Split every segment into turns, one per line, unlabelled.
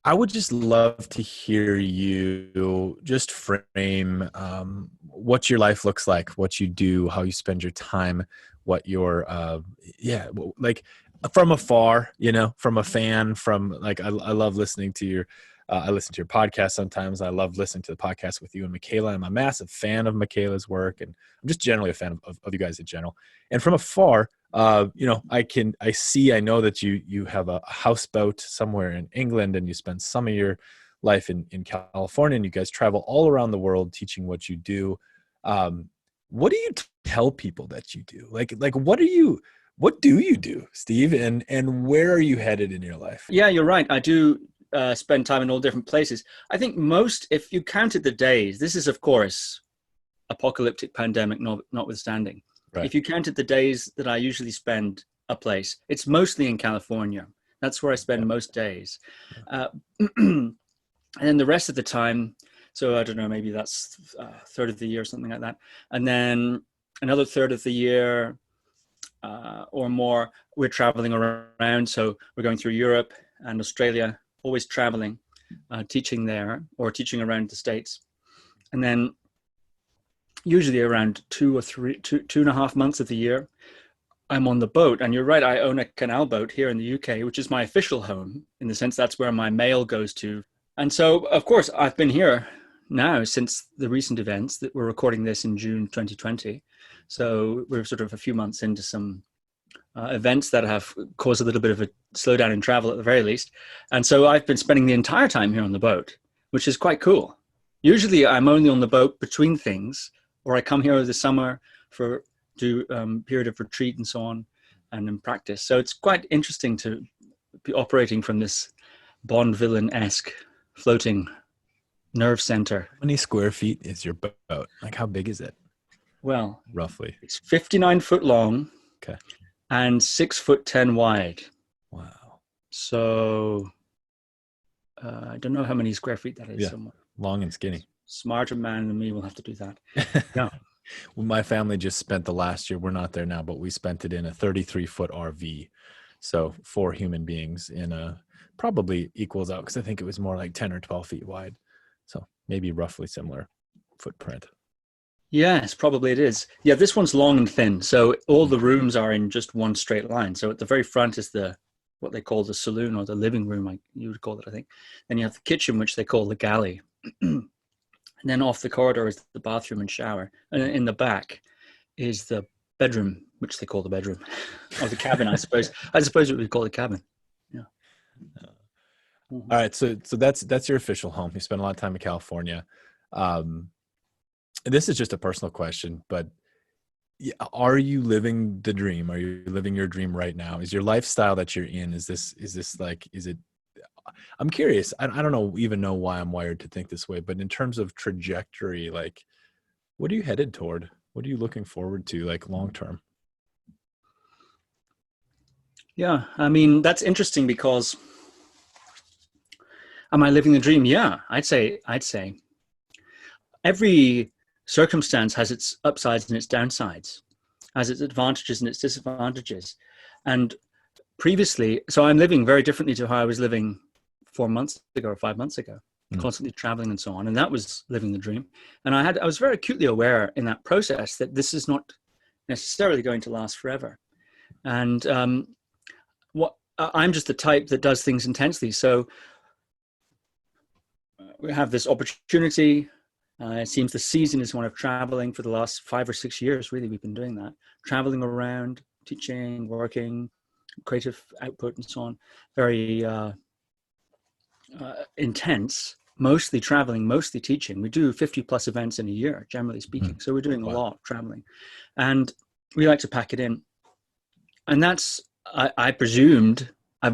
I would just love to hear you just frame what your life looks like, what you do, how you spend your time, what your like from afar, from a fan, from like I love listening to your I listen to your podcast sometimes. I love listening to the podcast with you and Michaela. I'm a massive fan of Michaela's work, and I'm just generally a fan of you guys in general. And from afar, I know that you have a houseboat somewhere in England, and you spend some of your life in California, and you guys travel all around the world teaching what you do. What do you tell people that you do? Like what do you do, Steve? And where are you headed in your life?
Yeah, you're right. I do spend time in all different places. I think if you counted the days, this is of course apocalyptic pandemic notwithstanding.
Right.
If you counted the days that I usually spend a place, it's mostly in California. That's where I spend most days. And then the rest of the time, so I don't know, maybe that's a third of the year, something like that. And then another third of the year or more, we're traveling around. So we're going through Europe and Australia, always traveling, teaching there or teaching around the States. And then usually around 2.5 months of the year, I'm on the boat. And you're right, I own a canal boat here in the UK, which is my official home, in the sense that's where my mail goes to. And so, of course, I've been here now since the recent events that we're recording this in June 2020. So we're sort of a few months into some events that have caused a little bit of a slowdown in travel at the very least. And so I've been spending the entire time here on the boat, which is quite cool. Usually I'm only on the boat between things, or I come here over the summer for period of retreat and so on, and in practice. So it's quite interesting to be operating from this Bond villain-esque floating nerve center.
How many square feet is your boat? Like, how big is it?
Well,
roughly,
it's 59 foot long.
Okay.
And 6'10" wide.
Wow.
So I don't know how many square feet that is.
Yeah. Long and skinny.
Smarter man than me will have to do that. Yeah.
Well, my family just spent the last year, we're not there now, but we spent it in a 33-foot RV. So 4 human beings in probably equals out, because I think it was more like 10 or 12 feet wide. So maybe roughly similar footprint.
Yes, probably it is. Yeah, this one's long and thin. So all the rooms are in just one straight line. So at the very front is what they call the saloon, or the living room, you would call it, I think. Then you have the kitchen, which they call the galley. And then off the corridor is the bathroom and shower. And in the back is the bedroom, which they call the bedroom. Or the cabin, I suppose. I suppose it would be called a cabin. Yeah.
All right. So that's your official home. You spend a lot of time in California. This is just a personal question, but are you living the dream? Are you living your dream right now? Is your lifestyle that you're in, is it, I'm curious. I don't even know why I'm wired to think this way, but in terms of trajectory, like, what are you headed toward? What are you looking forward to, like, long-term?
Yeah. I mean, that's interesting, because am I living the dream? Yeah, I'd say every circumstance has its upsides and its downsides, has its advantages and its disadvantages. And previously, so I'm living very differently to how I was living 4 months ago or 5 months ago, constantly traveling and so on. And that was living the dream. And I was very acutely aware in that process that this is not necessarily going to last forever. And I'm just the type that does things intensely. So we have this opportunity. It seems the season is one of traveling for the last 5 or 6 years. Really, we've been doing that, traveling around, teaching, working, creative output, and so on. Very intense, mostly traveling, mostly teaching. We do 50 plus events in a year, generally speaking. So we're doing a lot of traveling, and we like to pack it in. And that's, I've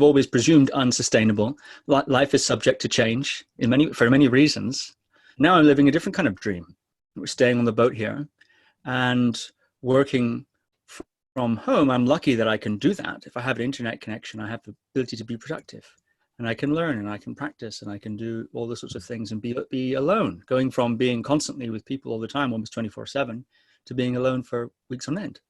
always presumed, unsustainable. Life is subject to change for many reasons. Now I'm living a different kind of dream. We're staying on the boat here and working from home. I'm lucky that I can do that. If I have an internet connection, I have the ability to be productive, and I can learn, and I can practice, and I can do all the sorts of things and be alone, going from being constantly with people all the time, almost 24/7, to being alone for weeks on end.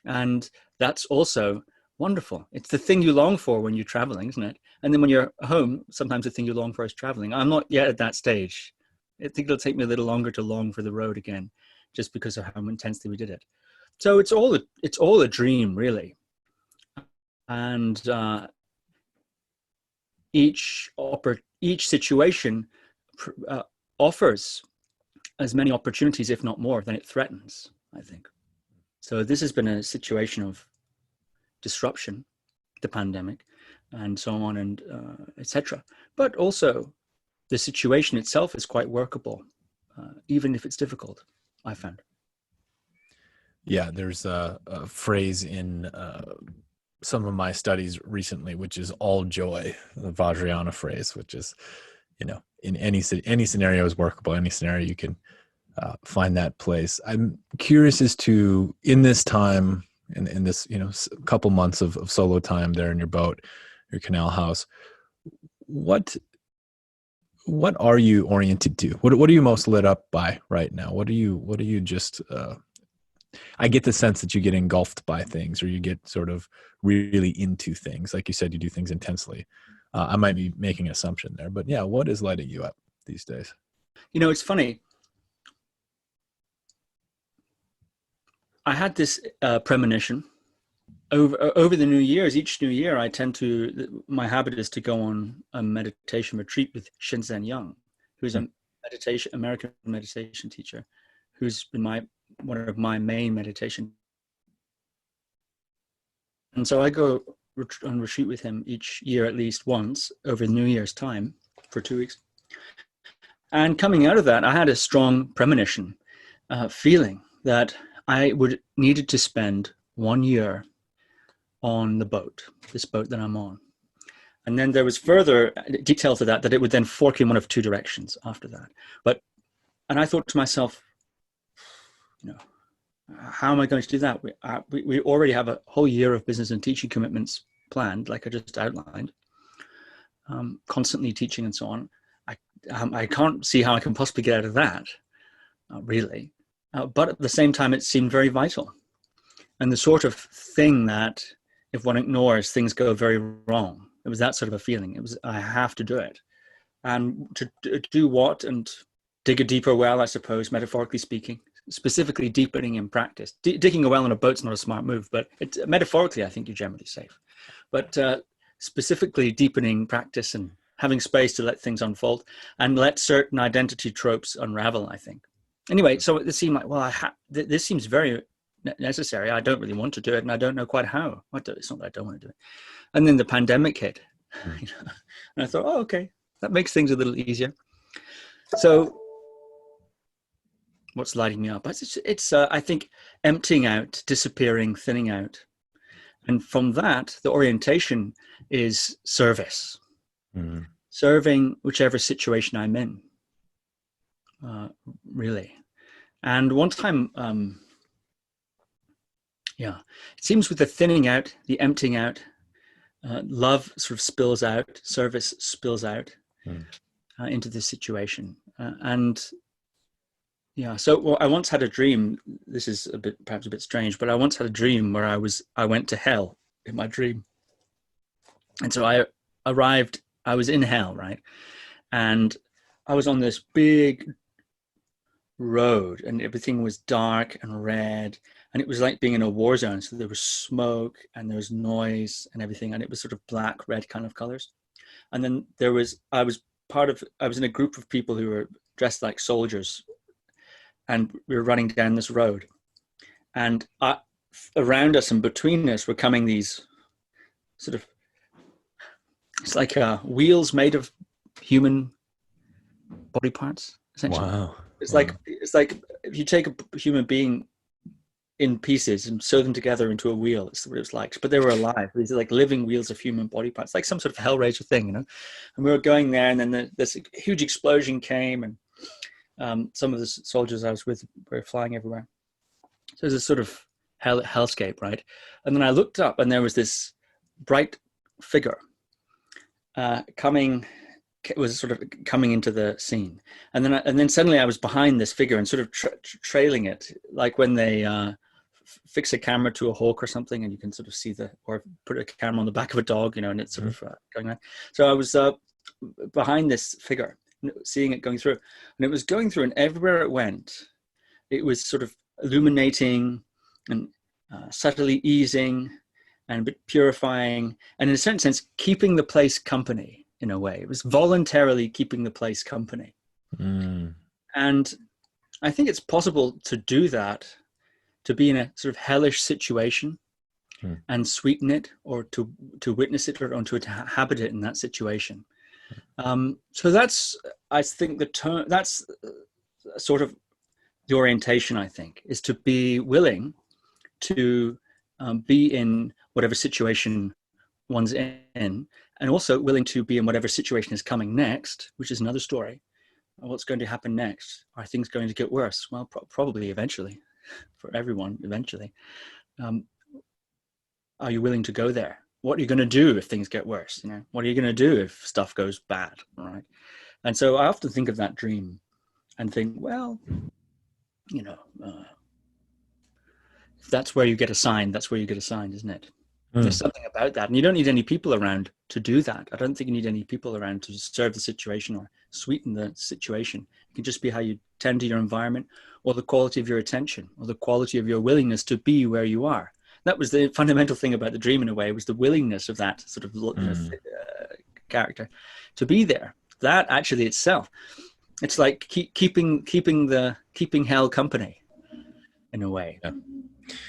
And that's also wonderful. It's the thing you long for when you're traveling, isn't it? And then when you're home, sometimes the thing you long for is traveling. I'm not yet at that stage. I think it'll take me a little longer to long for the road again, just because of how intensely we did it. So it's all a dream, really. And each situation offers as many opportunities, if not more, than it threatens, I think. So this has been a situation of disruption, the pandemic, and so on, and etc. But also, the situation itself is quite workable, even if it's difficult, I found.
Yeah, there's a phrase in some of my studies recently, which is all joy, the Vajrayana phrase, which is, in any scenario is workable. Any scenario you can find that place. I'm curious as to, in this time, in this, couple months of solo time there in your boat, your canal house, what are you oriented to? What are you most lit up by right now? What are you just, I get the sense that you get engulfed by things, or you get sort of really into things. Like you said, you do things intensely. I might be making an assumption there, but yeah, what is lighting you up these days?
It's funny. I had this premonition over the New Year's. Each New Year, my habit is to go on a meditation retreat with Shinzen Young, who's a American meditation teacher, who's been one of my main meditation. And so I go on retreat with him each year, at least once, over New Year's time for 2 weeks. And coming out of that, I had a strong premonition, feeling that I needed to spend 1 year on the boat, this boat that I'm on. And then there was further detail to that it would then fork in one of two directions after that. And I thought to myself, how am I going to do that? We already have a whole year of business and teaching commitments planned, like I just outlined, constantly teaching and so on. I can't see how I can possibly get out of that, really. But at the same time, it seemed very vital. And the sort of thing that if one ignores, things go very wrong. It was that sort of a feeling. It was, I have to do it. And to do what? And dig a deeper well, I suppose, metaphorically speaking, specifically deepening in practice. Digging a well on a boat's not a smart move, but metaphorically, I think you're generally safe. But specifically deepening practice and having space to let things unfold and let certain identity tropes unravel, I think. Anyway, so it seemed like, well, this seems very necessary. I don't really want to do it, and I don't know quite how. It's not that I don't want to do it. And then the pandemic hit, and I thought, oh, okay, that makes things a little easier. So what's lighting me up? It's I think, emptying out, disappearing, thinning out. And from that, the orientation is service. Mm-hmm. Serving whichever situation I'm in, really. And one time, it seems with the thinning out, the emptying out, love sort of spills out, service spills out into this situation. So I once had a dream. This is perhaps a bit strange, but I once had a dream where I went to hell in my dream. And so I was in hell, right? And I was on this big road and everything was dark and red, and it was like being in a war zone. So there was smoke and there was noise and everything, and it was sort of black, red kind of colors. And then I was in a group of people who were dressed like soldiers, and we were running down this road, and around us and between us were coming these sort of, it's like wheels made of human body parts, essentially.
Wow.
It's like if you take a human being in pieces and sew them together into a wheel, it's what it was like. But they were alive. These are like living wheels of human body parts, like some sort of Hellraiser thing, And we were going there, and then this huge explosion came, and some of the soldiers I was with were flying everywhere. So it was a sort of hellscape, right? And then I looked up, and there was this bright figure coming into the scene, and then suddenly I was behind this figure and sort of trailing it, like when they fix a camera to a hawk or something, and you can sort of see or put a camera on the back of a dog, and it's sort of going on. So I was behind this figure, seeing it going through, and it was going through, and everywhere it went, it was sort of illuminating and subtly easing and a bit purifying, and in a certain sense, keeping the place company in a way. It was voluntarily keeping the place company. And I think it's possible to do that, to be in a sort of hellish situation and sweeten it, or to witness it, or to inhabit it in that situation. So that's, I think, that's sort of the orientation, I think, is to be willing to be in whatever situation one's in, and also willing to be in whatever situation is coming next, which is another story. What's going to happen next? Are things going to get worse? Well, probably eventually, for everyone, eventually. Are you willing to go there? What are you going to do if things get worse? What are you going to do if stuff goes bad? Right? And so I often think of that dream and think, well, if that's where you get assigned, that's where you get assigned, isn't it? There's something about that. And you don't need any people around to do that. I don't think you need any people around to serve the situation or sweeten the situation. It can just be how you tend to your environment, or the quality of your attention, or the quality of your willingness to be where you are. That was the fundamental thing about the dream, in a way, was the willingness of that sort of character to be there. That actually itself, it's like keeping hell company in a way. Yeah.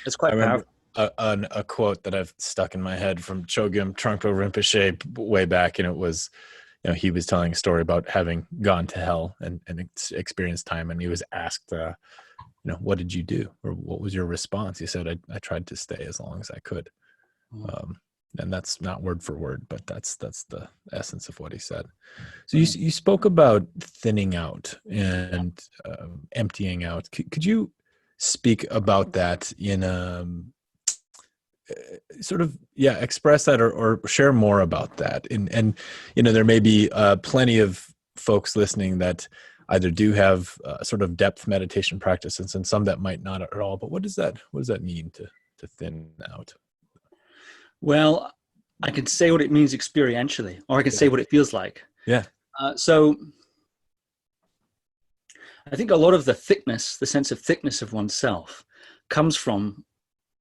It's quite powerful.
A quote that I've stuck in my head from Chogyam Trungpa Rinpoche way back, and it was, he was telling a story about having gone to hell and experienced time, and he was asked, what did you do, or what was your response? He said, I tried to stay as long as I could. And that's not word for word, but that's the essence of what he said. So you spoke about thinning out and emptying out. Could you speak about that in sort of express that, or share more about that? And there may be plenty of folks listening that either do have sort of depth meditation practices, and some that might not at all. But what does that mean to thin out?
Well, I can say what it means experientially, or I can say what it feels like.
Yeah.
So I think a lot of the sense of thickness of oneself, comes from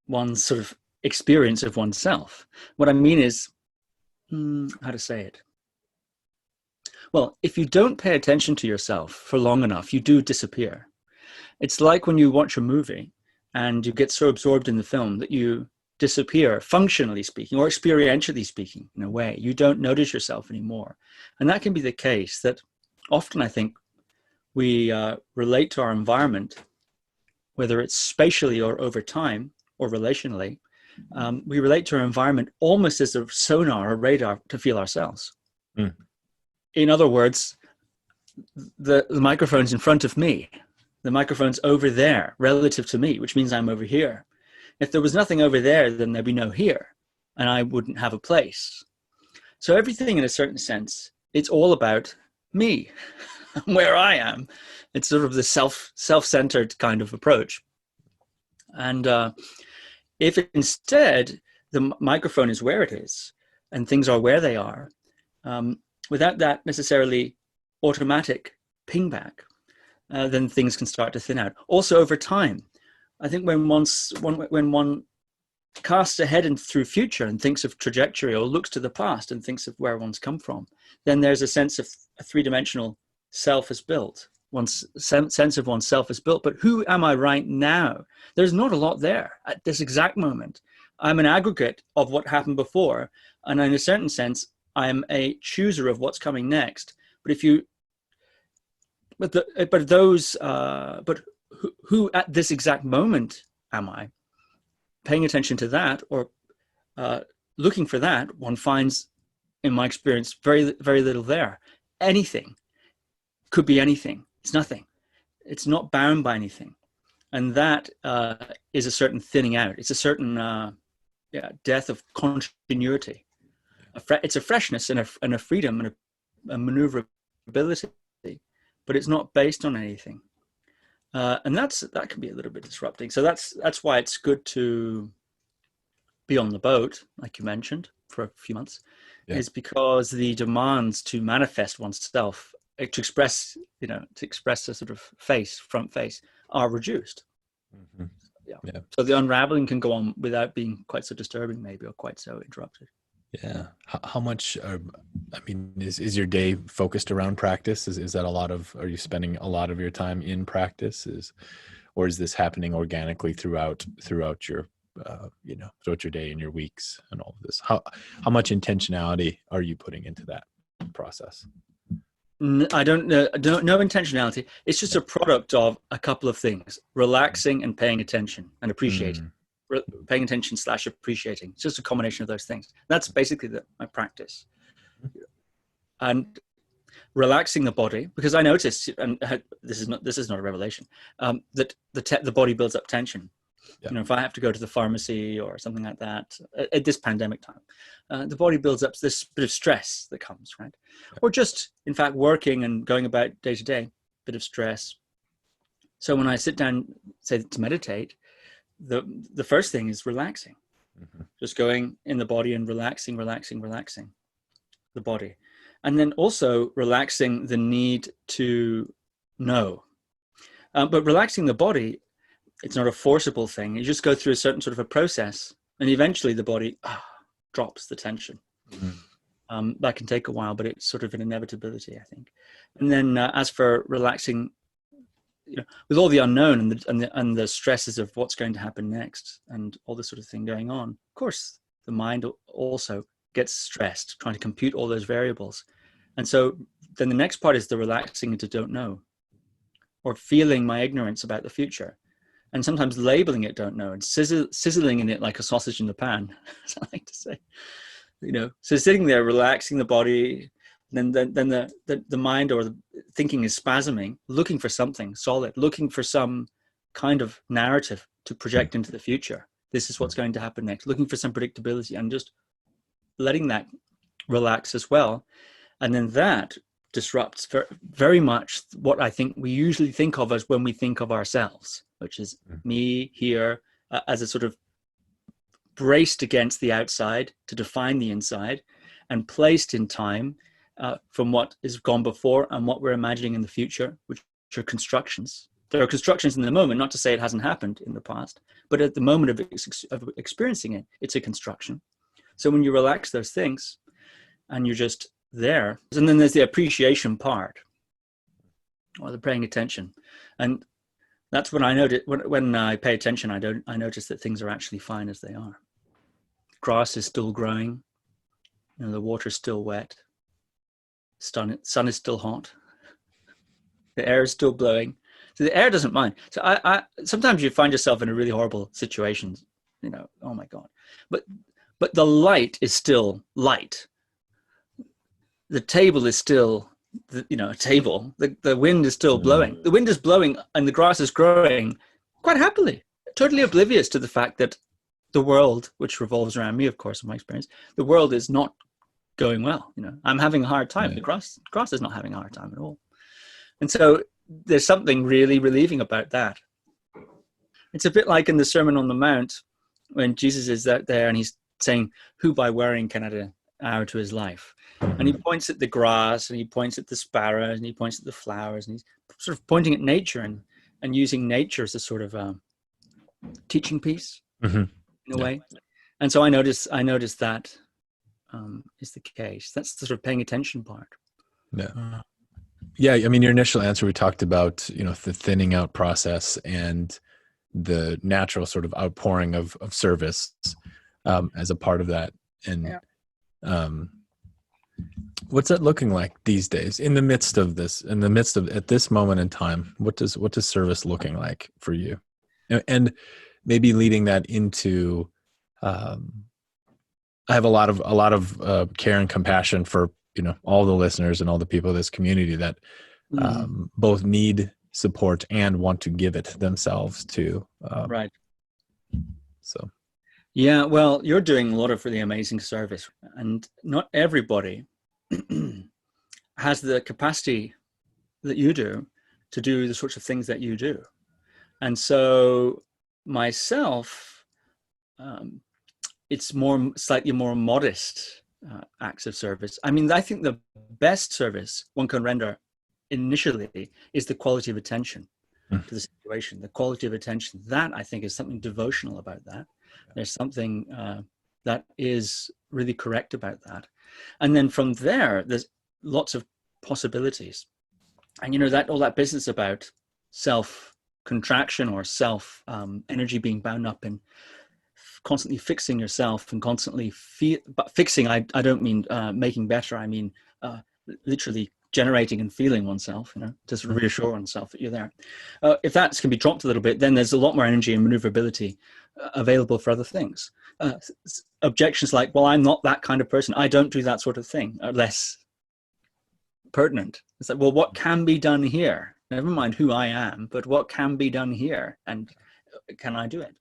one's sort of experience of oneself. What I mean is, how to say it? Well, if you don't pay attention to yourself for long enough, you do disappear. It's like when you watch a movie and you get so absorbed in the film that you disappear, functionally speaking, or experientially speaking, in a way. You don't notice yourself anymore. And that can be the case, that often I think we relate to our environment, whether it's spatially or over time or relationally. We relate to our environment almost as a sonar or radar to feel ourselves. In other words, the microphone's in front of me. The microphone's over there relative to me, which means I'm over here. If there was nothing over there, then there'd be no here, and I wouldn't have a place. So everything, in a certain sense, it's all about me, where I am. It's sort of the self-centered kind of approach. And if instead the microphone is where it is, and things are where they are, without that necessarily automatic ping back, then things can start to thin out. Also over time, I think when one casts ahead and through future and thinks of trajectory, or looks to the past and thinks of where one's come from, then there's a sense of a three-dimensional self is built. One's sense of oneself is built. But who am I right now? There's not a lot there at this exact moment. I'm an aggregate of what happened before, and in a certain sense, I'm a chooser of what's coming next. But who at this exact moment am I? Paying attention to that, or looking for that, one finds, in my experience, very, very little there. Anything could be anything. It's nothing. It's not bound by anything. And that is a certain thinning out. It's a certain death of continuity. It's a freshness and a freedom and a maneuverability, but it's not based on anything. And that can be a little bit disrupting. So that's why it's good to be on the boat, like you mentioned, for a few months,
Yeah.
is because the demands to manifest oneself, to express a sort of front face, are reduced.
Mm-hmm.
Yeah.
Yeah.
So the unraveling can go on without being quite so disturbing, maybe, or quite so interrupted.
Yeah. How much, I mean, is your day focused around practice? Is that a lot of, are you spending a lot of your time in practice? Or is this happening organically throughout your, throughout your day and your weeks and all of this? How much intentionality are you putting into that process?
I don't know. No intentionality. It's just
Yeah.
a product of a couple of things: relaxing and paying attention and appreciating.
Mm.
Paying attention / appreciating. It's just a combination of those things. That's basically my practice. And relaxing the body, because I noticed, and this is not a revelation, that the body builds up tension.
Yeah.
You know, if I have to go to the pharmacy or something like that at this pandemic time, the body builds up this bit of stress that comes, right?
Yeah.
Or just, in fact, working and going about day to day, bit of stress. So when I sit down, say, to meditate, the first thing is relaxing.
Mm-hmm.
Just going in the body and relaxing the body. And then also relaxing the need to know. But relaxing the body, it's not a forcible thing. You just go through a certain sort of a process, and eventually the body drops the tension.
Mm-hmm.
That can take a while, but it's sort of an inevitability, I think. And then as for relaxing, with all the unknown and the stresses of what's going to happen next and all this sort of thing going on, of course, the mind also gets stressed trying to compute all those variables. And so then the next part is the relaxing into don't know, or feeling my ignorance about the future. And sometimes labeling it don't know and sizzling in it like a sausage in the pan, as I like to say. So sitting there, relaxing the body, then the mind or the thinking is spasming, looking for something solid, looking for some kind of narrative to project into the future. This is what's going to happen next, looking for some predictability, and just letting that relax as well. And then that disrupts very much what I think we usually think of as when we think of ourselves, which is me here as a sort of braced against the outside to define the inside, and placed in time from what is gone before and what we're imagining in the future, which are constructions. There are constructions in the moment, not to say it hasn't happened in the past, but at the moment of experiencing it, it's a construction. So when you relax those things and you're just there, and then there's the appreciation part, or the paying attention. And that's when I notice, when I pay attention, I notice that things are actually fine as they are. Grass is still growing, the water's still wet, sun is still hot, the air is still blowing. So the air doesn't mind. So I sometimes you find yourself in a really horrible situation, oh my God. But the light is still light. The table is still, a table. The wind is still blowing. The wind is blowing and the grass is growing quite happily, totally oblivious to the fact that the world, which revolves around me, of course, in my experience, the world is not going well. I'm having a hard time. The grass is not having a hard time at all. And so there's something really relieving about that. It's a bit like in the Sermon on the Mount when Jesus is out there and he's saying, "Who by worrying can add an hour to his life?" And he points at the grass and he points at the sparrows and he points at the flowers and he's sort of pointing at nature and using nature as a sort of teaching piece in a way. And so I noticed that is the case. That's the sort of paying attention part.
Yeah. Yeah. I mean, your initial answer, we talked about, the thinning out process and the natural sort of outpouring of service as a part of that. And what's that looking like these days in the midst of at this moment in time? What does service looking like for you? And maybe leading that into, I have a lot of care and compassion for, all the listeners and all the people of this community that both need support and want to give it themselves too.
Right.
So.
Yeah, well, you're doing a lot of really amazing service, and not everybody has the capacity that you do to do the sorts of things that you do. And so myself, it's slightly more modest acts of service. I mean, I think the best service one can render initially is the quality of attention to the situation, the quality of attention. That, I think, is something devotional about that. There's something that is really correct about that. And then from there, there's lots of possibilities. And, that all that business about self contraction or self energy being bound up in constantly fixing yourself and constantly but fixing, I don't mean making better. I mean literally generating and feeling oneself, to sort of reassure oneself that you're there. If that can be dropped a little bit, then there's a lot more energy and maneuverability available for other things. Objections like, well, I'm not that kind of person, I don't do that sort of thing, are less pertinent. It's like, well, what can be done here? Never mind who I am, but what can be done here, and can I do it?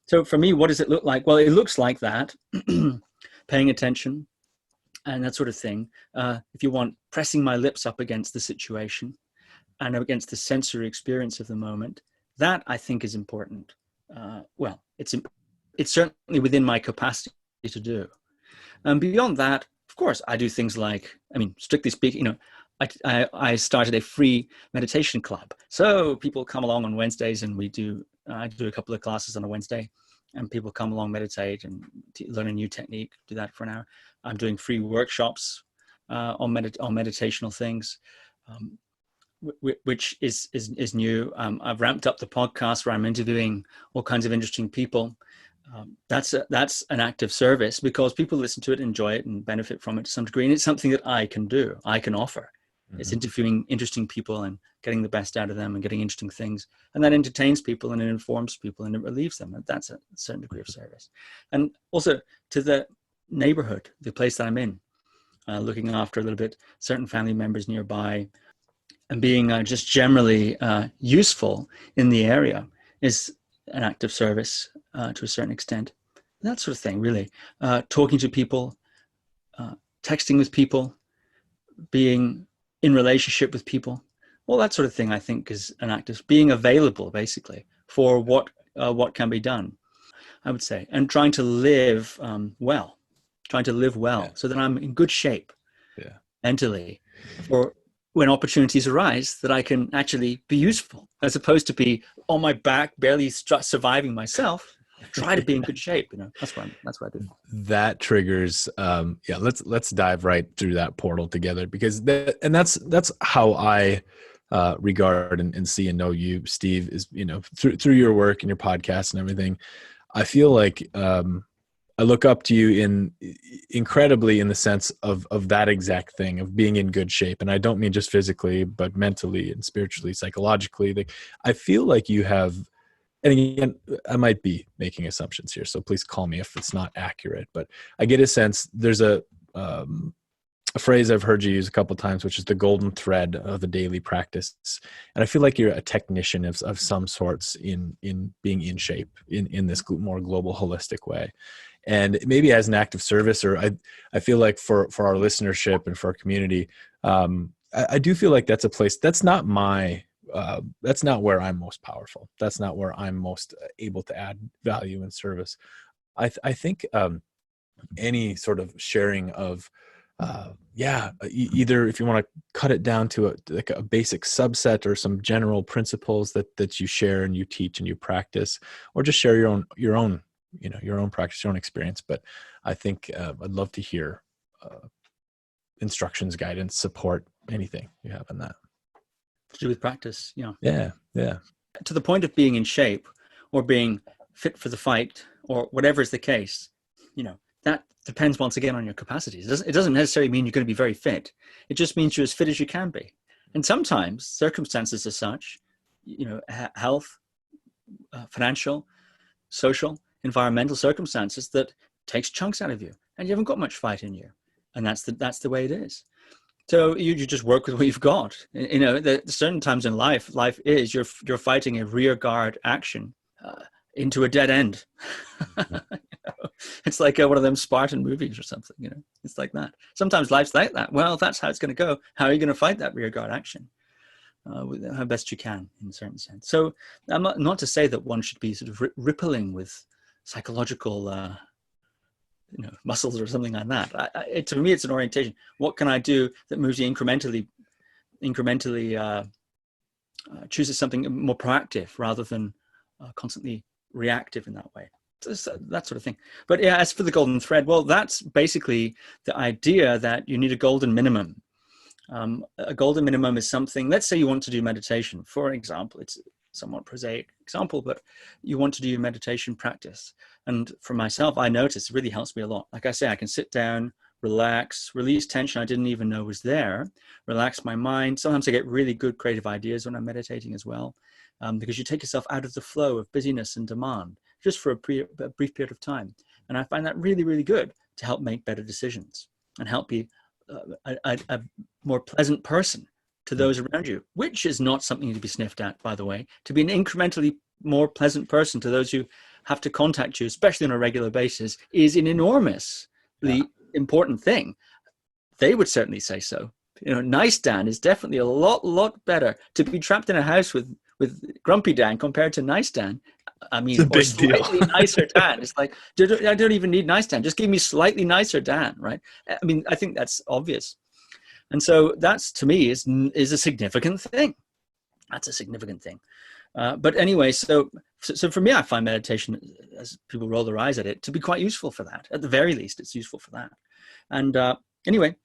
So for me, what does it look like? Well, it looks like that, paying attention and that sort of thing. If you want, pressing my lips up against the situation and against the sensory experience of the moment, that I think is important. Well, it's certainly within my capacity to do. And beyond that, of course, I do things like, I mean, strictly speaking, I started a free meditation club. So people come along on Wednesdays, and I do a couple of classes on a Wednesday, and people come along, meditate and learn a new technique, do that for an hour. I'm doing free workshops on meditational things, which is new. I've ramped up the podcast where I'm interviewing all kinds of interesting people. That's an act of service, because people listen to it, enjoy it, and benefit from it to some degree. And it's something that I can do, I can offer. It's interviewing interesting people and getting the best out of them and getting interesting things. And that entertains people and it informs people and it relieves them. And that's a certain degree of service. And also to the neighborhood, the place that I'm in, looking after a little bit certain family members nearby, and being just generally useful in the area is an act of service to a certain extent. That sort of thing, really. Talking to people, texting with people, being in relationship with people, all that sort of thing, I think, is an act of being available, basically, for what can be done, I would say, and trying to live well, so that I'm in good shape mentally for when opportunities arise, that I can actually be useful, as opposed to be on my back, barely surviving myself. Try to be in good shape, That's what I do.
That triggers. Let's dive right through that portal together, because that's how I regard and see and know you, Steve. Is through your work and your podcast and everything. I feel like I look up to you incredibly in the sense of that exact thing, of being in good shape, and I don't mean just physically, but mentally and spiritually, psychologically. I feel like you have. And again, I might be making assumptions here, so please call me if it's not accurate. But I get a sense there's a phrase I've heard you use a couple of times, which is the golden thread of the daily practice. And I feel like you're a technician of some sorts in being in shape in this more global, holistic way. And maybe as an act of service, or I feel like for our listenership and for our community, I do feel like that's a place that's not that's not where I'm most powerful. That's not where I'm most able to add value and service. I think any sort of sharing of, either if you want to cut it down to a basic subset or some general principles that you share and you teach and you practice, or just share your own practice, your own experience. But I think I'd love to hear instructions, guidance, support, anything you have on that.
To do with practice,
Yeah.
To the point of being in shape or being fit for the fight or whatever is the case, that depends once again on your capacities. It doesn't necessarily mean you're going to be very fit. It just means you're as fit as you can be. And sometimes circumstances are such, health, financial, social, environmental circumstances that takes chunks out of you, and you haven't got much fight in you. And that's the way it is. So you just work with what you've got. There's certain times in life is you're fighting a rear guard action into a dead end. It's like one of them Spartan movies or something. It's like that. Sometimes life's like that. Well, that's how it's going to go. How are you going to fight that rear guard action? with how best you can, in a certain sense. So I'm not to say that one should be sort of rippling with psychological muscles or something like that. To me, it's an orientation. What can I do that moves you incrementally chooses something more proactive rather than constantly reactive in that way. So that sort of thing. But yeah, as for the golden thread, well, that's basically the idea that you need a golden minimum. A golden minimum is something, let's say you want to do meditation, for example. It's a somewhat prosaic example, but you want to do your meditation practice. And for myself, I notice it really helps me a lot. Like I say, I can sit down, relax, release tension I didn't even know was there, relax my mind. Sometimes I get really good creative ideas when I'm meditating as well, because you take yourself out of the flow of busyness and demand just for a brief period of time. And I find that really, really good to help make better decisions and help be a more pleasant person to those around you, which is not something to be sniffed at, by the way. To be an incrementally more pleasant person to those who have to contact you, especially on a regular basis, is an enormously important thing. They would certainly say so. Nice Dan is definitely a lot better. To be trapped in a house with grumpy Dan compared to nice Dan, I mean,
it's a big
slightly
deal.
nicer Dan. It's like, I don't even need nice Dan. Just give me slightly nicer Dan, right? I mean, I think that's obvious. And so that's, to me, is a significant thing. That's a significant thing. But anyway, so for me, I find meditation, as people roll their eyes at it, to be quite useful for that. At the very least, it's useful for that. And anyway,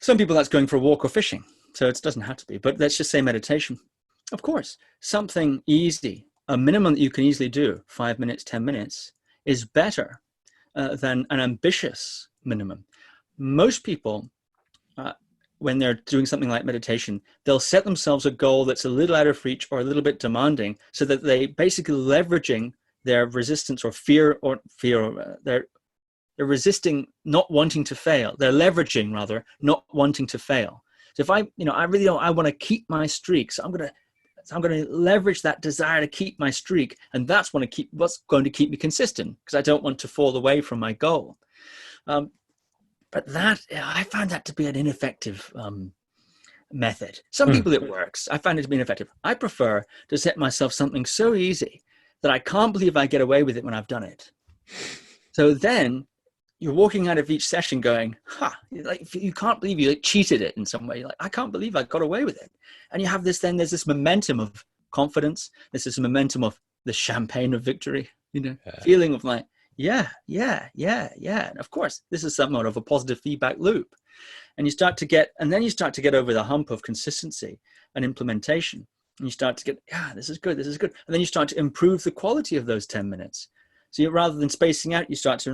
some people that's going for a walk or fishing. So it doesn't have to be, but let's just say meditation. Of course, something easy, a minimum that you can easily do, 5 minutes, 10 minutes, is better than an ambitious minimum. Most people, when they're doing something like meditation, they'll set themselves a goal that's a little out of reach or a little bit demanding, so that they basically leveraging their resistance or fear, they're resisting not wanting to fail. They're leveraging, rather, not wanting to fail. So if I want to keep my streak, so I'm going to leverage that desire to keep my streak, and that's what's going to keep me consistent, because I don't want to fall away from my goal. But I found that to be an ineffective method. Some people it works. I find it to be ineffective. I prefer to set myself something so easy that I can't believe I get away with it when I've done it. So then you're walking out of each session going, like you can't believe you cheated it in some way. You're like, I can't believe I got away with it. And you have there's this momentum of confidence. There's this momentum of the champagne of victory, feeling of like, yeah. And of course, this is somewhat of a positive feedback loop. And you start to get over the hump of consistency and implementation. And you start to get, this is good. And then you start to improve the quality of those 10 minutes. So rather than spacing out, you start to,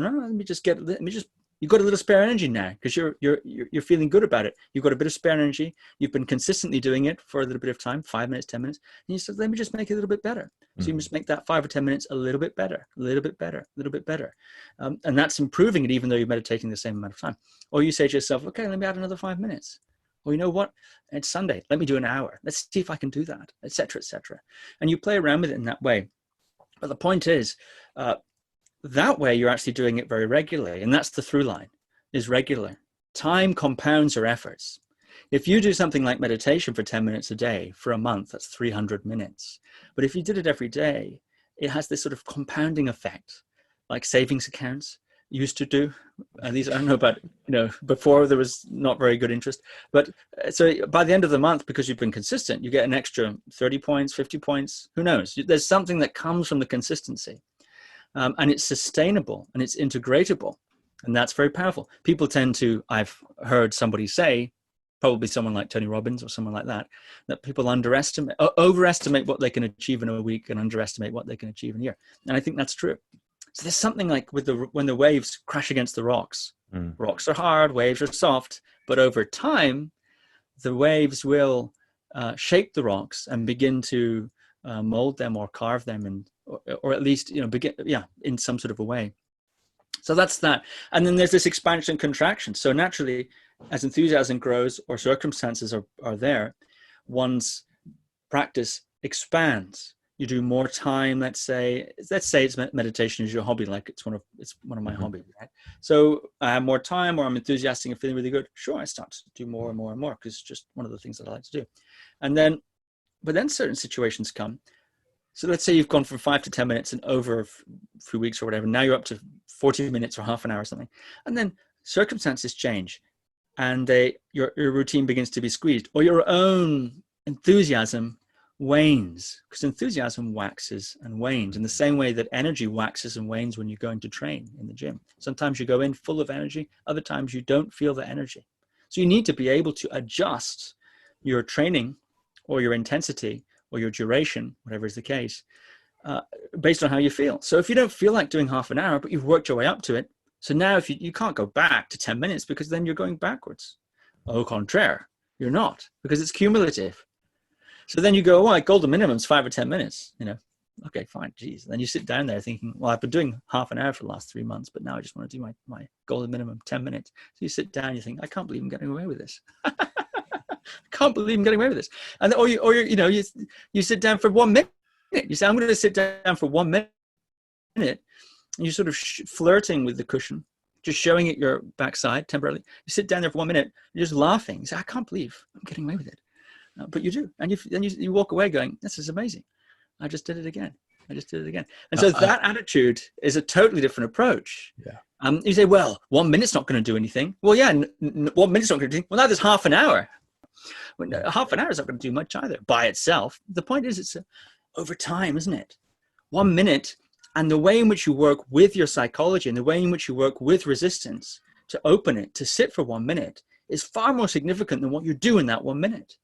you've got a little spare energy now, because you're feeling good about it. You've got a bit of spare energy. You've been consistently doing it for a little bit of time, 5 minutes, 10 minutes. And you said, let me just make it a little bit better. So you just make that 5 or 10 minutes a little bit better. And that's improving it, even though you're meditating the same amount of time. Or you say to yourself, okay, let me add another 5 minutes. Or you know what? It's Sunday. Let me do an hour. Let's see if I can do that, et cetera, et cetera. And you play around with it in that way. But the point is, that way you're actually doing it very regularly. And that's the through line, is regular. Time compounds your efforts. If you do something like meditation for 10 minutes a day for a month, that's 300 minutes. But if you did it every day, it has this sort of compounding effect, like savings accounts used to do. At least I don't know about, before there was not very good interest. But so by the end of the month, because you've been consistent, you get an extra 30 points, 50 points. Who knows? There's something that comes from the consistency. And it's sustainable and it's integratable. And that's very powerful. People tend to, I've heard somebody say, probably someone like Tony Robbins or someone like that people overestimate what they can achieve in a week and underestimate what they can achieve in a year. And I think that's true. So there's something like when the waves crash against the rocks. Rocks are hard, waves are soft, but over time, the waves will shape the rocks and begin to mold them or carve them, and or at least begin in some sort of a way. So that's that. And then there's this expansion and contraction. So naturally, as enthusiasm grows or circumstances are there, one's practice expands. You do more time. Let's say it's meditation is your hobby, like it's one of my hobbies, right? So I have more time, or I'm enthusiastic and feeling really good. Sure, I start to do more and more and more, because it's just one of the things that I like to do. And then But then certain situations come. So let's say you've gone from 5 to 10 minutes and over a few weeks or whatever. Now you're up to 40 minutes or half an hour or something. And then circumstances change and your routine begins to be squeezed, or your own enthusiasm wanes, because enthusiasm waxes and wanes in the same way that energy waxes and wanes when you're going to train in the gym. Sometimes you go in full of energy, other times you don't feel the energy. So you need to be able to adjust your training or your intensity or your duration, whatever is the case, based on how you feel. So if you don't feel like doing half an hour, but you've worked your way up to it, so now if you can't go back to 10 minutes because then you're going backwards. Au contraire, you're not, because it's cumulative. So then you go, well, golden minimum's 5 or 10 minutes, okay, fine, geez. Then you sit down there thinking, well, I've been doing half an hour for the last 3 months, but now I just want to do my golden minimum, 10 minutes. So you sit down, you think, I can't believe I'm getting away with this. I can't believe I'm getting away with this. And you sit down for 1 minute. You say, I'm going to sit down for 1 minute. And you're sort of flirting with the cushion, just showing it your backside temporarily. You sit down there for 1 minute, you're just laughing. You say, I can't believe I'm getting away with it. But you do. And then you walk away going, this is amazing. I just did it again. And so that attitude is a totally different approach.
Yeah.
You say, well, 1 minute's not going to do anything. Well, yeah, 1 minute's not going to do anything. Well, now there's half an hour. Well, half an hour is not going to do much either by itself. The point is it's over time, isn't it? 1 minute, and the way in which you work with your psychology and the way in which you work with resistance to open it, to sit for 1 minute, is far more significant than what you do in that 1 minute.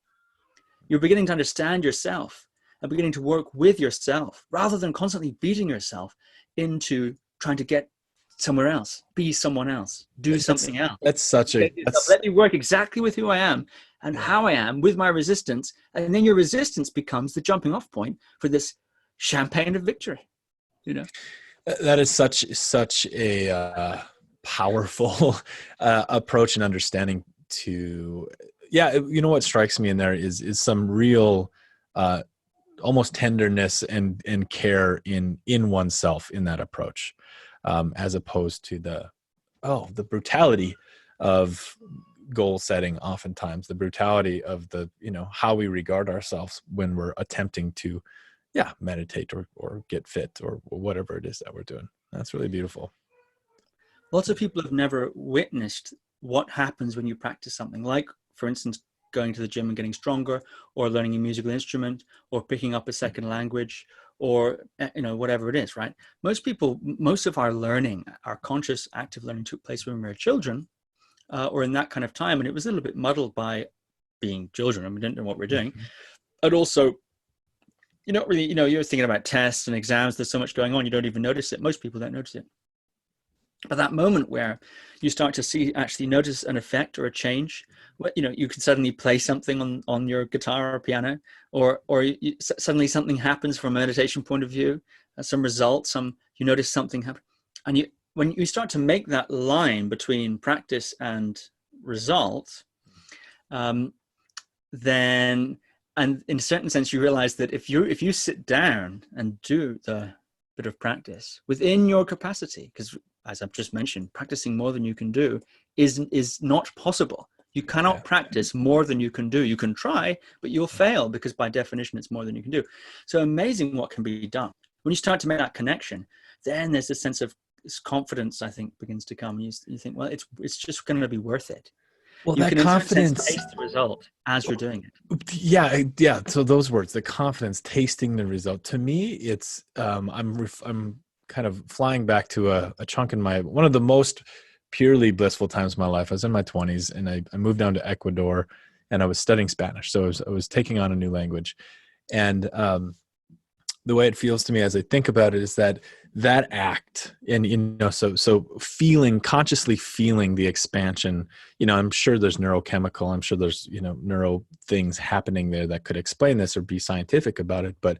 You're beginning to understand yourself and beginning to work with yourself rather than constantly beating yourself into trying to get somewhere else, be someone else, do something else. Let me work exactly with who I am and how I am with my resistance. And then your resistance becomes the jumping off point for this champagne of victory.
That is such a powerful approach and understanding to, what strikes me in there is some real almost tenderness and care in oneself in that approach, as opposed to the brutality of goal setting, oftentimes the brutality of how we regard ourselves when we're attempting to meditate or get fit or whatever it is that we're doing. That's really beautiful.
Lots of people have never witnessed what happens when you practice something, like, for instance, going to the gym and getting stronger, or learning a musical instrument, or picking up a second language, or whatever it is, right? Most of our learning, our conscious active learning, took place when we were children, or in that kind of time, and it was a little bit muddled by being children and we didn't know what we're doing. And also, you're not really, you're thinking about tests and exams, there's so much going on, you don't even notice it. Most people don't notice it. But that moment where you start to actually notice an effect or a change, you can suddenly play something on your guitar or piano, or suddenly something happens from a meditation point of view, some results, you notice something happen. And when you start to make that line between practice and result, then, and in a certain sense, you realize that if you sit down and do the bit of practice within your capacity, because as I've just mentioned, practicing more than you can do is not possible. You cannot practice more than you can do. You can try, but you'll fail because by definition, it's more than you can do. So amazing what can be done. When you start to make that connection, then there's a sense of this confidence, I think, begins to come. You think, well, it's just going to be worth it.
Well,
you
that
can
confidence,
taste the result as you're doing it.
Yeah. So those words, the confidence, tasting the result. To me, it's I'm kind of flying back to a chunk in one of the most purely blissful times of my life. I was in my 20s and I moved down to Ecuador and I was studying Spanish. So I was taking on a new language. And the way it feels to me as I think about it is that act, and so consciously feeling the expansion, I'm sure there's neurochemical, I'm sure there's neuro things happening there that could explain this or be scientific about it, but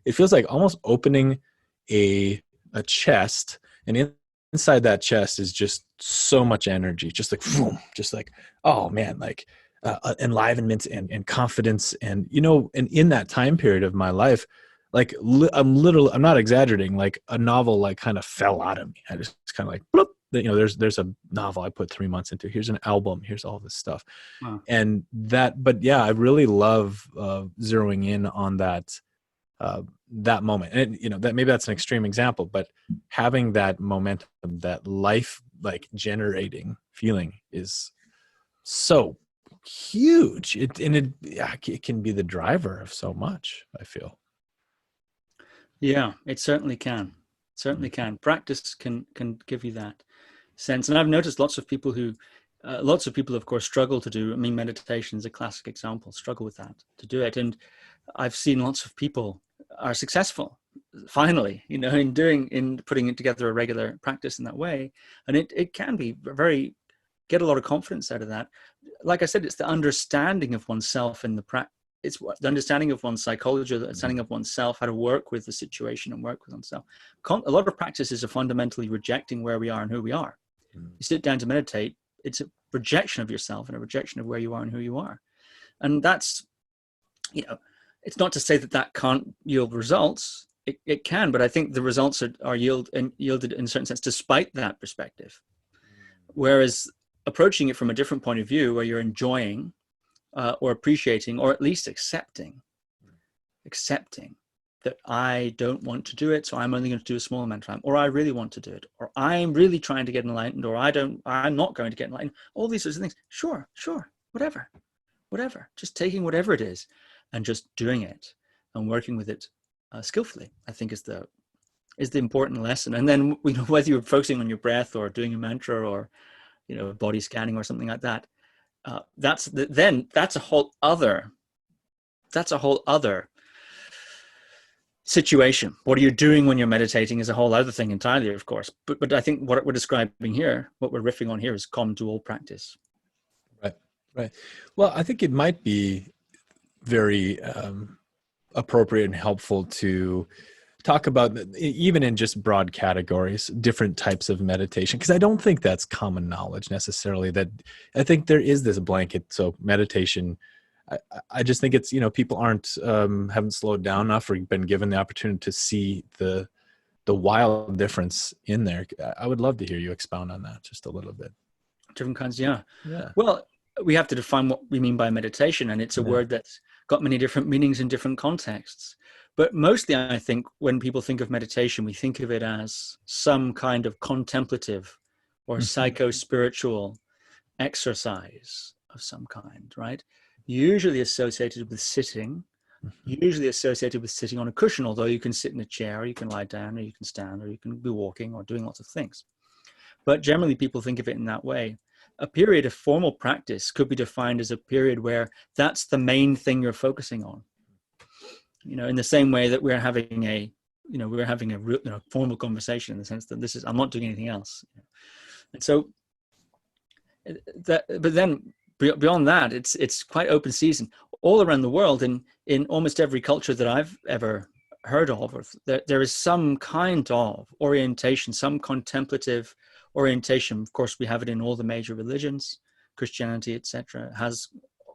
it feels like almost opening a chest, and inside that chest is just so much energy, just like boom, just like, oh man, like enlivenment and confidence, and and in that time period of my life, like I'm not exaggerating, like a novel like kind of fell out of me. I just kind of like bloop, there's a novel I put 3 months into. Here's an album. Here's all this stuff.
Wow.
And that, but yeah, I really love zeroing in on that moment. And that maybe that's an extreme example, but having that momentum, that life like generating feeling is so huge. It can be the driver of so much, I feel.
Yeah, it certainly can. Certainly can. Practice can give you that sense. And I've noticed lots of people, of course, struggle to do. I mean, meditation is a classic example. Struggle with that to do it, and I've seen lots of people are successful finally, in putting it together a regular practice in that way, and it can be get a lot of confidence out of that. Like I said, it's the understanding of oneself in the practice. It's the understanding of one's psychology, the understanding of oneself, how to work with the situation and work with oneself. A lot of practices are fundamentally rejecting where we are and who we are. You sit down to meditate, it's a rejection of yourself and a rejection of where you are and who you are. And that's, it's not to say that can't yield results. It can, but I think the results are yielded in a certain sense despite that perspective. Whereas approaching it from a different point of view, where you're enjoying or appreciating, or at least accepting that I don't want to do it, so I'm only going to do a small amount of time, or I really want to do it, or I'm really trying to get enlightened, or I'm not going to get enlightened. All these sorts of things. Sure, whatever. Just taking whatever it is and just doing it and working with it skillfully, I think is the important lesson. And then whether you're focusing on your breath or doing a mantra or body scanning or something like that, that's a whole other situation. What are you doing when you're meditating is a whole other thing entirely, of course. But I think what we're describing here, what we're riffing on here, is common to all practice.
Right. Well, I think it might be very appropriate and helpful to talk about, even in just broad categories, different types of meditation, because I don't think that's common knowledge necessarily. That I think there is this blanket. So meditation, I just think it's, people haven't slowed down enough or been given the opportunity to see the wild difference in there. I would love to hear you expound on that just a little bit.
Different kinds, yeah.
Yeah.
Well, we have to define what we mean by meditation, and it's a word that's got many different meanings in different contexts. But mostly, I think, when people think of meditation, we think of it as some kind of contemplative or psycho-spiritual exercise of some kind, right? Usually associated with sitting, on a cushion, although you can sit in a chair, or you can lie down, or you can stand, or you can be walking or doing lots of things. But generally, people think of it in that way. A period of formal practice could be defined as a period where that's the main thing you're focusing on. In the same way that we're having a formal conversation, in the sense that I'm not doing anything else. And so but then beyond that, it's quite open season all around the world. In almost every culture that I've ever heard of, there is some kind of orientation, some contemplative orientation. Of course, we have it in all the major religions. Christianity, etc., has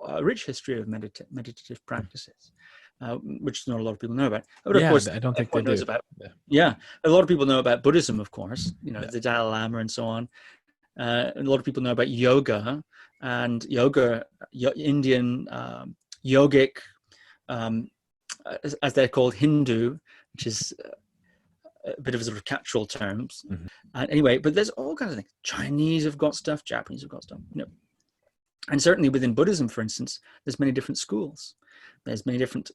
a rich history of meditative practices, which not a lot of people know about. But of course,
I don't think they do.
A lot of people know about Buddhism, of course. The Dalai Lama and so on. A lot of people know about yoga and Indian yogic, as they're called, Hindu, which is a bit of a sort of catch-all terms. Anyway, but there's all kinds of things. Chinese have got stuff, Japanese have got stuff. And certainly within Buddhism, for instance, there's many different schools. There's many different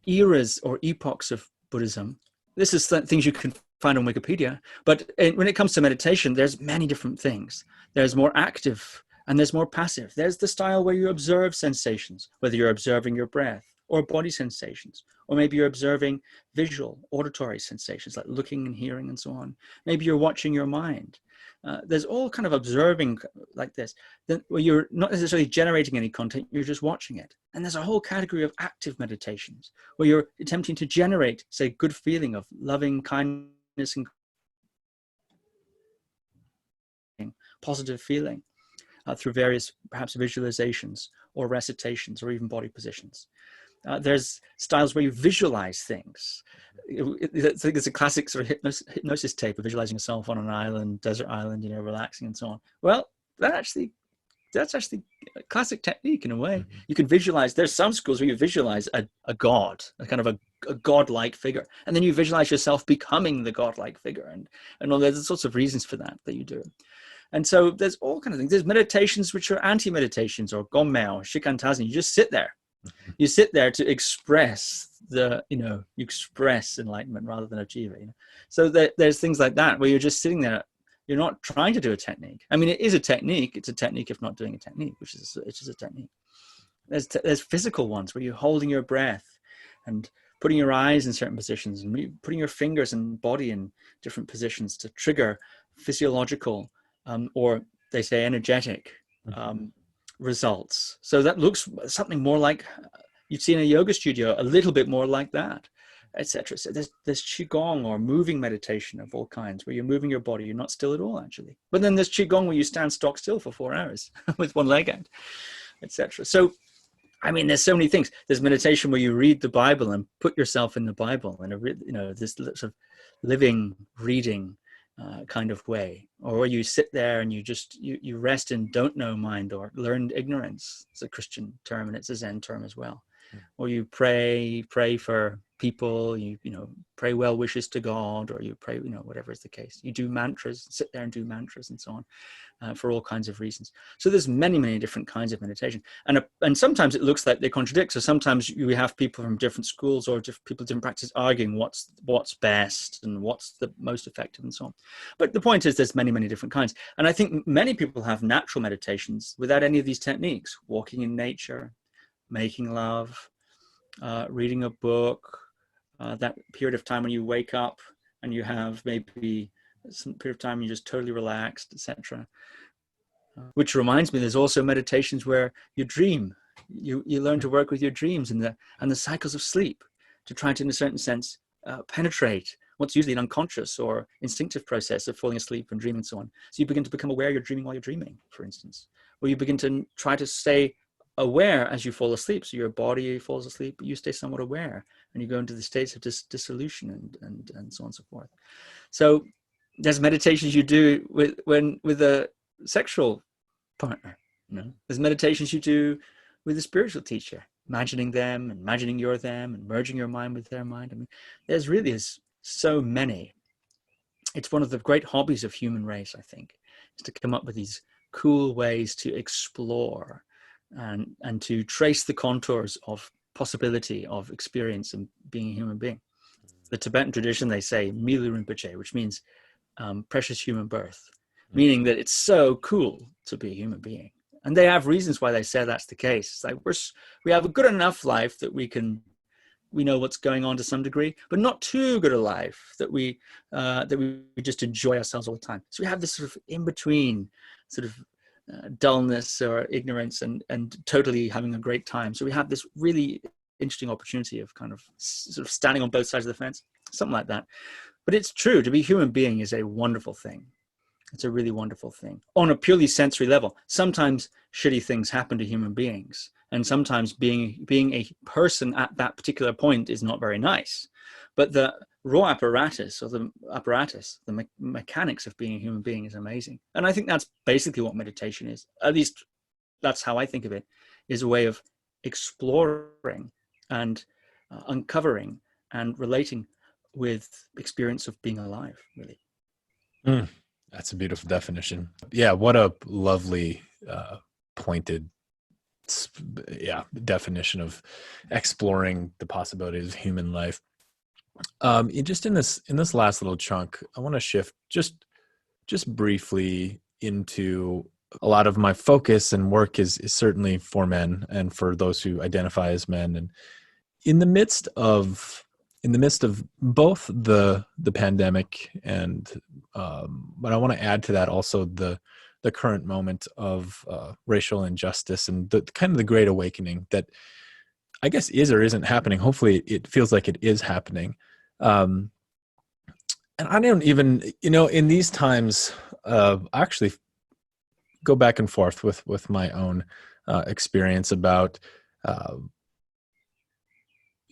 eras or epochs of Buddhism. This is things you can find on Wikipedia. But when it comes to meditation, there's many different things. There's more active and there's more passive. There's the style where you observe sensations, whether you're observing your breath or body sensations, or maybe you're observing visual, auditory sensations like looking and hearing and so on. Maybe you're watching your mind. There's all kind of observing like this, where you're not necessarily generating any content, you're just watching it. And there's a whole category of active meditations where you're attempting to generate, say, good feeling of loving kindness and positive feeling through various, perhaps, visualizations or recitations or even body positions. There's styles where you visualize things. I think it's a classic sort of hypnosis tape of visualizing yourself on an island, desert island, relaxing and so on. Well, that's actually a classic technique in a way.
Mm-hmm.
You can visualize. There's some schools where you visualize a god, a kind of a godlike figure, and then you visualize yourself becoming the godlike figure, and all there's sorts of reasons for that you do. And so there's all kinds of things. There's meditations which are anti-meditations or gomeo or shikantazen. You just sit there. Mm-hmm. You sit there to express you express enlightenment rather than achieve it. So there's things like that where you're just sitting there. You're not trying to do a technique. I mean, it is a technique. It's a technique if not doing a technique, which is a technique. There's physical ones where you're holding your breath and putting your eyes in certain positions and putting your fingers and body in different positions to trigger physiological or they say energetic results. So that looks something more like you'd see in a yoga studio, a little bit more like that, etc. So there's qigong or moving meditation of all kinds where you're moving your body, you're not still at all actually. But then there's qigong where you stand stock still for 4 hours with one leg out, etc. So I mean, there's so many things. There's meditation where you read the Bible and put yourself in the Bible in this sort of living, reading kind of way, or you sit there and you rest in don't know mind or learned ignorance. It's a Christian term and it's a Zen term as well. Or you pray for people, you pray well wishes to God, or you pray, whatever is the case. You do mantras, sit there and do mantras and so on, for all kinds of reasons. So there's many, many different kinds of meditation. And sometimes it looks like they contradict. So sometimes you have people from different schools or different practices arguing what's best and what's the most effective and so on. But the point is there's many, many different kinds. And I think many people have natural meditations without any of these techniques, walking in nature, making love, reading a book, that period of time when you wake up and you have maybe some period of time you're just totally relaxed, etc. Which reminds me, there's also meditations where you dream. You learn to work with your dreams and the cycles of sleep to try to, in a certain sense, penetrate what's usually an unconscious or instinctive process of falling asleep and dreaming and so on. So you begin to become aware you're dreaming while you're dreaming, for instance. Or you begin to try to stay aware as you fall asleep. So your body falls asleep, but you stay somewhat aware and you go into the states of dissolution and so on and so forth. So there's meditations you do with a sexual partner. There's meditations you do with a spiritual teacher, imagining them and imagining you're them and merging your mind with their mind. I mean, there's really so many. It's one of the great hobbies of human race, I think, is to come up with these cool ways to explore and to trace the contours of possibility of experience and being a human being. The Tibetan tradition, they say Milu Rinpoche, which means precious human birth, meaning that it's so cool to be a human being. And they have reasons why they say that's the case. It's like we have a good enough life that we know what's going on to some degree, but not too good a life that we just enjoy ourselves all the time. So we have this sort of in-between sort of dullness or ignorance and totally having a great time. So we have this really interesting opportunity of kind of sort of standing on both sides of the fence, something like that. But it's true, to be a human being is a wonderful thing. It's a really wonderful thing on a purely sensory level. Sometimes shitty things happen to human beings, and sometimes being a person at that particular point is not very nice. But the raw apparatus or the mechanics of being a human being is amazing. And I think that's basically what meditation is. At least that's how I think of it, is a way of exploring and uncovering and relating with experience of being alive, really.
That's a beautiful definition. Yeah, what a lovely, pointed definition of exploring the possibilities of human life. Just in this last little chunk, I want to shift just briefly into a lot of my focus and work is certainly for men and for those who identify as men. And in the midst of both the pandemic and but I want to add to that also the current moment of racial injustice and the kind of the great awakening that I guess is or isn't happening. Hopefully it feels like it is happening. And I don't even, in these times, I actually go back and forth with my own experience about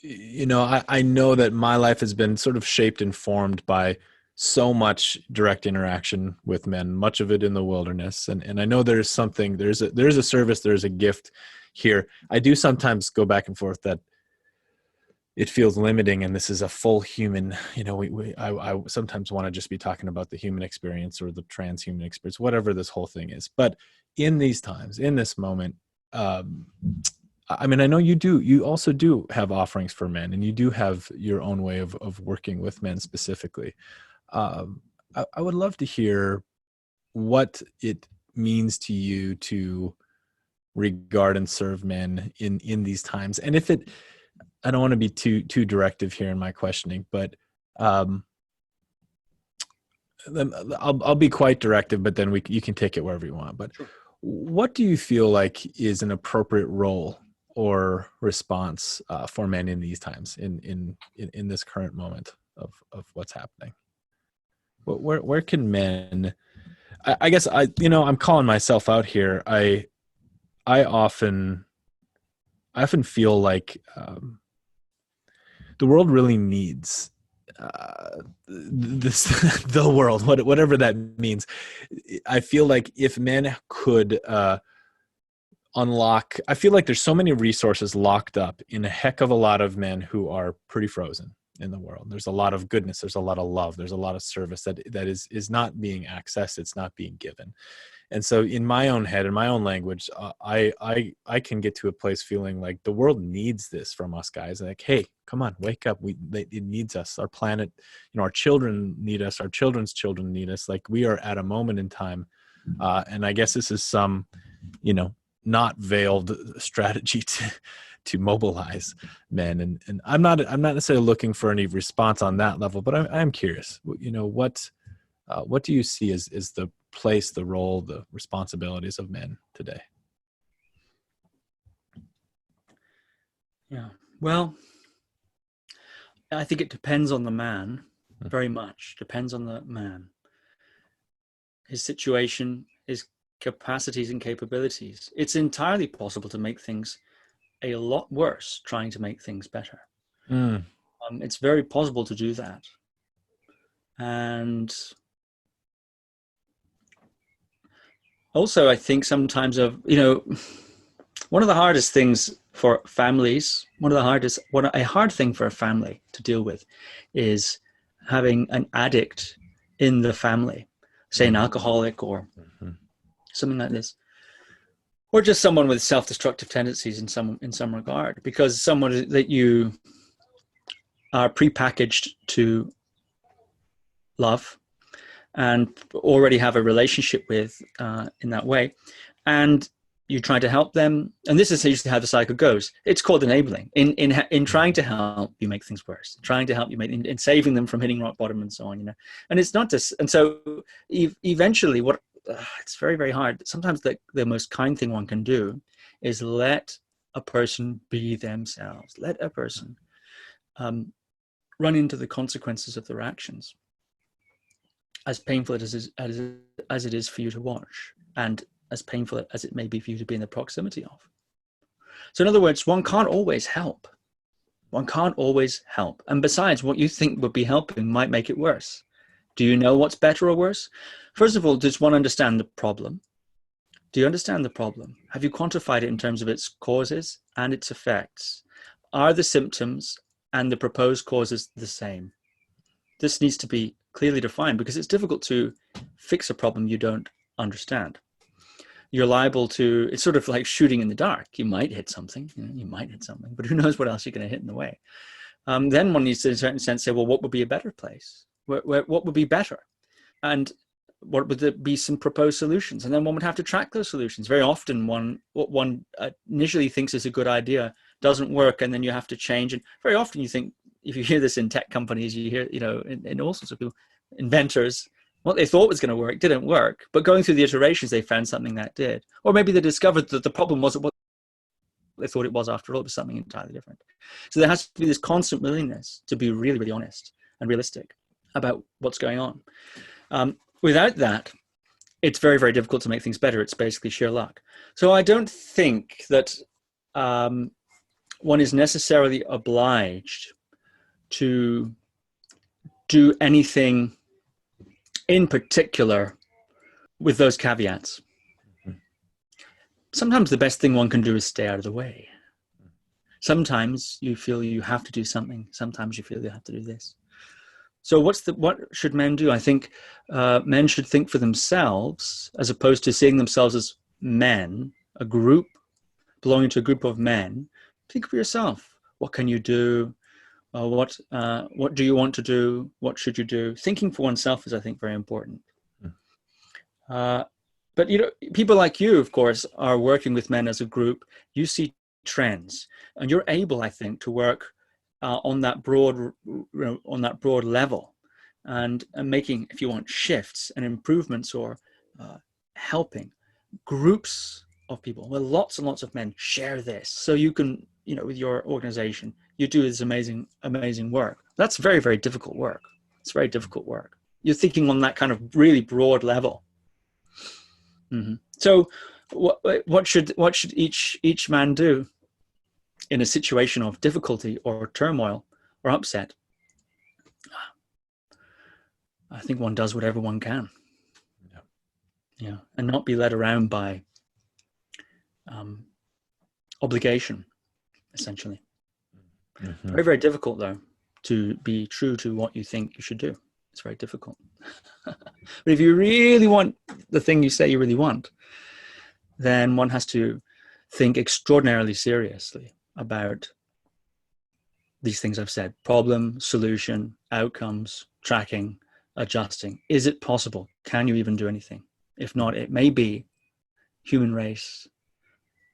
I know that my life has been sort of shaped and formed by so much direct interaction with men, much of it in the wilderness. And I know there's a service, there's a gift here. I do sometimes go back and forth that it feels limiting, and this is a full human, I sometimes want to just be talking about the human experience or the transhuman experience, whatever this whole thing is. But in these times, in this moment, um, I mean, I know you also do have offerings for men, and you do have your own way of working with men specifically. I would love to hear what it means to you to regard and serve men in these times. And if it, I don't want to be too directive here in my questioning, but um, I'll be quite directive, but then you can take it wherever you want. But
Sure.
what do you feel like is an appropriate role or response for men in these times, in this current moment of what's happening? Where can men? I guess I'm calling myself out here. I often feel like the world really needs this the world, whatever that means. I feel like if men could unlock, I feel like there's so many resources locked up in a heck of a lot of men who are pretty frozen in the world. There's a lot of goodness, there's a lot of love, there's a lot of service that is not being accessed, it's not being given. And so in my own head, in my own language, I can get to a place feeling like the world needs this from us guys. Like, hey, come on, wake up. It needs us. Our planet, our children need us. Our children's children need us. Like, we are at a moment in time. And I guess this is some, not veiled strategy to mobilize men. And I'm not necessarily looking for any response on that level, but I'm curious, what do you see as the place, the role, the responsibilities of men today?
Yeah. Well, I think it depends on the man, very much. Depends on the man. His situation, his capacities and capabilities. It's entirely possible to make things a lot worse trying to make things better. It's very possible to do that. And also, I think sometimes one of the hardest things for families, a hard thing for a family to deal with is having an addict in the family, say an alcoholic or something like this, or just someone with self-destructive tendencies in some regard, because someone that you are prepackaged to love and already have a relationship with in that way, and you try to help them, and this is usually how the cycle goes. It's called enabling. In trying to help you make things worse, trying to help you make in saving them from hitting rock bottom and so on, And it's not just, and so eventually, it's very, very hard. Sometimes the most kind thing one can do is let a person be themselves. Let a person run into the consequences of their actions, as painful as it is for you to watch, and as painful as it may be for you to be in the proximity of. So in other words, one can't always help. One can't always help. And besides, what you think would be helping might make it worse. Do you know what's better or worse? First of all, does one understand the problem? Do you understand the problem? Have you quantified it in terms of its causes and its effects? Are the symptoms and the proposed causes the same? This needs to be clearly defined, because it's difficult to fix a problem you don't understand. You're liable to, it's sort of like shooting in the dark. You might hit something, but who knows what else you're going to hit in the way. Then one needs to, in a certain sense, say, well, what would be a better place? What would be better? And what would there be some proposed solutions? And then one would have to track those solutions. Very often what one initially thinks is a good idea doesn't work, and then you have to change. And very often you think, if you hear this in tech companies, you hear, in all sorts of people, inventors, what they thought was going to work didn't work, but going through the iterations, they found something that did. Or maybe they discovered that the problem wasn't what they thought it was after all. It was something entirely different. So there has to be this constant willingness to be really, really honest and realistic about what's going on. Without that, it's very, very difficult to make things better. It's basically sheer luck. So I don't think that one is necessarily obliged to do anything in particular with those caveats. Sometimes the best thing one can do is stay out of the way. Sometimes you feel you have to do something. Sometimes you feel you have to do this. So what should men do? I think men should think for themselves, as opposed to seeing themselves as men, a group belonging to a group of men. Think for yourself. What can you do? What do you want to do? What should you do? Thinking for oneself is, I think, very important. But people like you, of course, are working with men as a group. You see trends, and you're able, I think, to work on that broad level, and making, if you want, shifts and improvements, or helping groups of people. Well, lots and lots of men share this, so you can, with your organization, you do this amazing work. That's very, very difficult work. It's very difficult work. You're thinking on that kind of really broad level. Mm-hmm. So what should each man do in a situation of difficulty or turmoil or upset? I think one does whatever one can. Yeah, and not be led around by obligation, essentially. Mm-hmm. Very, very difficult, though, to be true to what you think you should do. It's very difficult. But if you really want the thing you say you really want, then one has to think extraordinarily seriously about these things I've said: problem, solution, outcomes, tracking, adjusting. Is it possible? Can you even do anything? If not, it may be human race,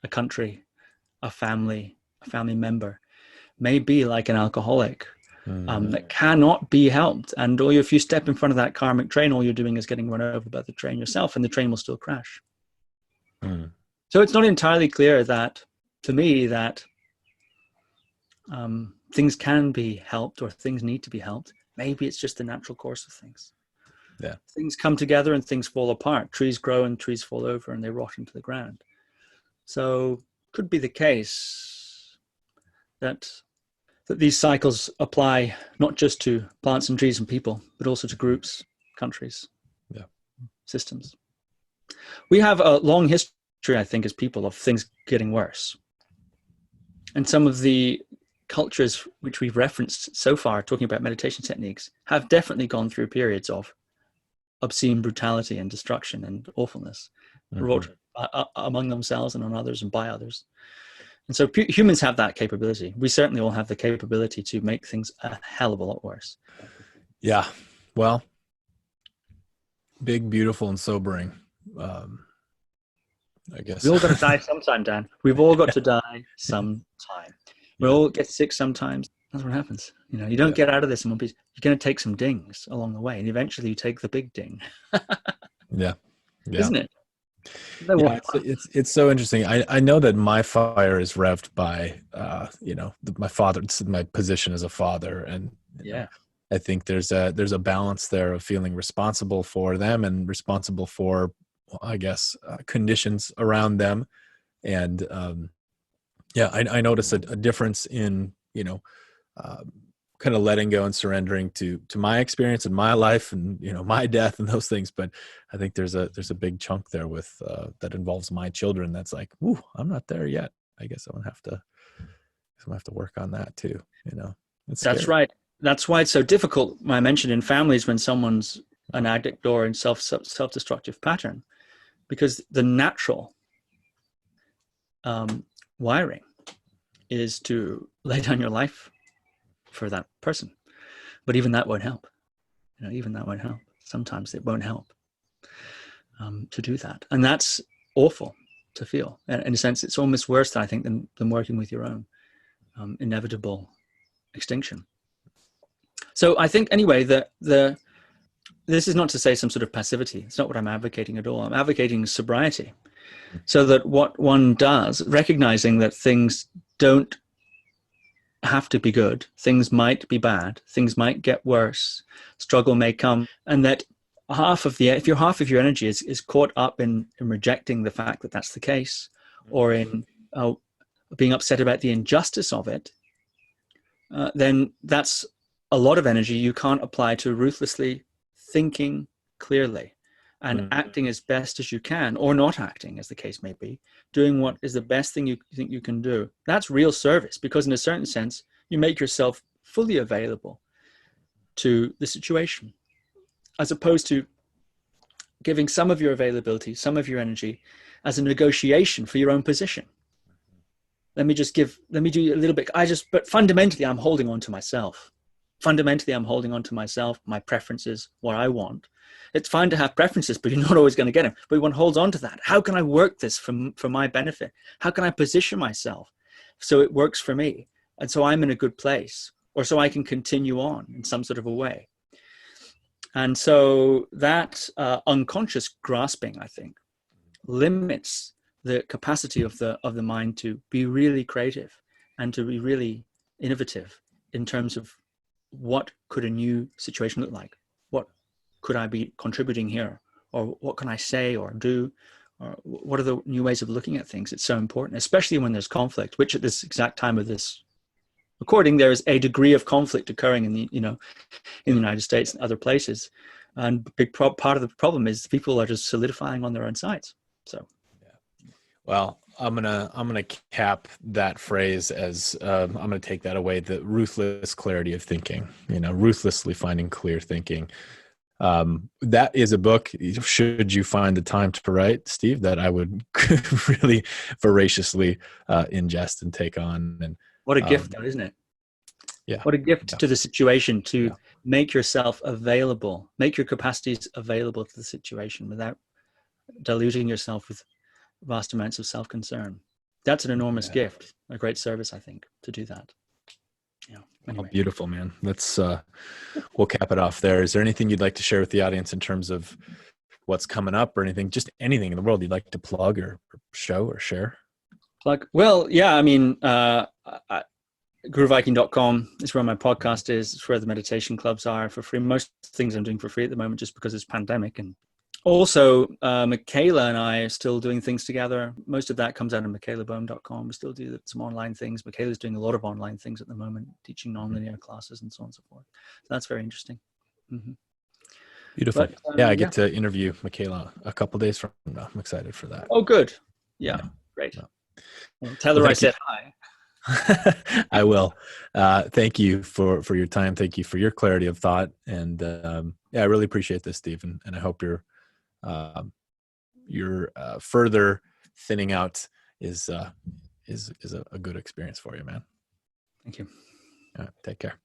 a country, a family member, may be like an alcoholic that cannot be helped. And if you step in front of that karmic train, all you're doing is getting run over by the train yourself, and the train will still crash. So it's not entirely clear to me that things can be helped, or things need to be helped. Maybe it's just the natural course of things. Yeah, things come together and things fall apart. Trees grow and trees fall over and they rot into the ground. So could be the case that these cycles apply not just to plants and trees and people, but also to groups, countries, systems. We have a long history, I think, as people, of things getting worse. And some of the cultures which we've referenced so far, talking about meditation techniques, have definitely gone through periods of obscene brutality and destruction and awfulness, wrought among themselves and on others and by others. And so humans have that capability. We certainly all have the capability to make things a hell of a lot worse.
Yeah. Well, big, beautiful, and sobering. I guess
we all got to die sometime, Dan. We've all got to die sometime. We all get sick sometimes. That's what happens. You don't get out of this in one piece. You're going to take some dings along the way, and eventually you take the big ding.
Yeah.
Isn't it?
It's so interesting. I know that my fire is revved by my father, my position as a father, and I think there's a balance there of feeling responsible for them and responsible for, I guess, conditions around them, and I notice a difference in kind of letting go and surrendering to my experience in my life and my death and those things. But I think there's a big chunk there with that involves my children. That's like, ooh, I'm not there yet. I guess I'm gonna have to work on that too.
That's right. That's why it's so difficult. I mentioned in families when someone's an addict or in self-destructive pattern, because the natural wiring is to lay down your life for that person. But even that won't help. Even that won't help. Sometimes it won't help to do that. And that's awful to feel. And in a sense, it's almost worse, I think, than working with your own inevitable extinction. So I think, anyway, this is not to say some sort of passivity. It's not what I'm advocating at all. I'm advocating sobriety, so that what one does, recognizing that things don't have to be good, things might be bad, things might get worse, struggle may come, and that if half of your energy is caught up in rejecting the fact that that's the case, or in being upset about the injustice of it, then that's a lot of energy you can't apply to ruthlessly thinking clearly and acting as best as you can, or not acting, as the case may be, doing what is the best thing you think you can do. That's real service, because in a certain sense, you make yourself fully available to the situation, as opposed to giving some of your availability, some of your energy as a negotiation for your own position. Let me do a little bit. But fundamentally, I'm holding on to myself. Fundamentally, I'm holding on to myself, my preferences, what I want. It's fine to have preferences, but you're not always going to get them. But one holds on to that. How can I work this for my benefit? How can I position myself so it works for me? And so I'm in a good place, or so I can continue on in some sort of a way. And so that unconscious grasping, I think, limits the capacity of the mind to be really creative and to be really innovative in terms of what could a new situation look like? What could I be contributing here? Or what can I say or do? Or what are the new ways of looking at things? It's so important, especially when there's conflict, which at this exact time of this recording, there is a degree of conflict occurring in the United States and other places. And a big part of the problem is people are just solidifying on their own sides. So,
yeah. Well, I'm gonna cap that phrase as I'm gonna take that away. The ruthless clarity of thinking. Ruthlessly finding clear thinking. That is a book. Should you find the time to write, Steve, that I would really voraciously ingest and take on. And
what a gift, though, isn't it?
Yeah.
What a gift to the situation to make yourself available, make your capacities available to the situation without diluting yourself with vast amounts of self-concern. That's an enormous gift, a great service, I think, to do that. Yeah. Anyway.
Oh, beautiful, man. Let's we'll cap it off there. Is there anything you'd like to share with the audience in terms of what's coming up, or anything in the world you'd like to plug or show or share?
Plug? Well, yeah, I mean, GuruViking.com is where my podcast is. It's where the meditation clubs are for free. Most things I'm doing for free at the moment, just because it's pandemic. And also, Michaela and I are still doing things together. Most of that comes out of michaelabohm.com. We still do some online things. Michaela's doing a lot of online things at the moment, teaching nonlinear classes and so on and so forth. So that's very interesting. Mm-hmm.
Beautiful. But, I get to interview Michaela a couple days from now. I'm excited for that.
Oh, good. Yeah. Great. Well, tell her I said hi.
I will. Thank you for your time. Thank you for your clarity of thought. And I really appreciate this, Steve. And I hope your further thinning out is a good experience for you, man.
Thank you.
Take care.